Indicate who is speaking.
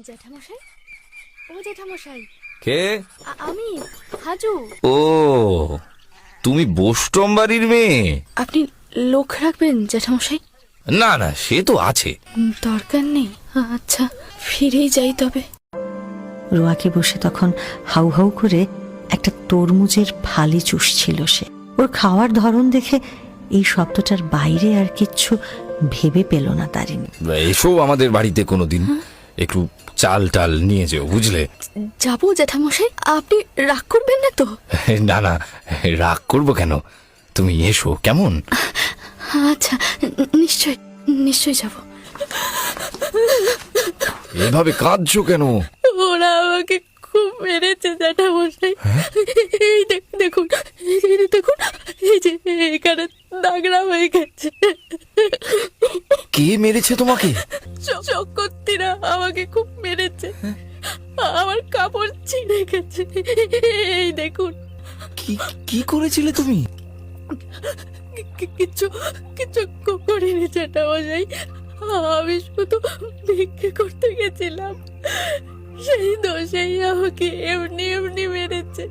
Speaker 1: জ্যাঠামশাই, ও জ্যাঠামশাই,
Speaker 2: কে?
Speaker 1: আমি হাজু।
Speaker 2: ও, তুমি বোস্টম বাড়ির মেয়ে?
Speaker 1: আপনি লোক রাখবেন জ্যাঠামশাই?
Speaker 2: না না, সে তো আছে।
Speaker 1: দরকার নেই। আচ্ছা, ফিরেই যাই তবে।
Speaker 3: রোয়াকে বসে তখন হাউ হাউ করে একটা তরমুজের ফালি চুষছিল সে। ওর খাওয়ার ধরন দেখে এই শব্দটার বাইরে আর কিচ্ছু ভেবে পেল না তারিণী।
Speaker 2: এসো আমাদের বাড়িতে কোনোদিন, একটু চাল টাল নিয়ে যেও, বুঝলে?
Speaker 1: যাবো জ্যাঠামশাই, আপনি রাগ করবেন না তো?
Speaker 2: না না, রাগ করবো কেন? তুমি এসো, কেমন?
Speaker 1: আচ্ছা, নিশ্চয় নিশ্চয় যাব।
Speaker 2: এভাবে কাঁদছো কেন?
Speaker 1: ওরা আমাকে খুব মেরেছে জ্যাঠামশাই। এই দেখুন, এই দেখুন, এই যে এখানে দাগড়া হয়ে গেছে।
Speaker 2: কে মেরেছে তোমাকে?
Speaker 1: চক্করতিরা আমাকে খুব মেরেছে। আমার কাপড় ছিঁড়ে গেছে, এই দেখুন।
Speaker 2: কি কি করেছিলে তুমি?
Speaker 1: কিছু কিছু করিনি জ্যাঠামশাই, আমি শুধু ভিক্ষে করতে গেছিলাম, সেই দোষেই আমাকে এমনি এমনি মেরেছে।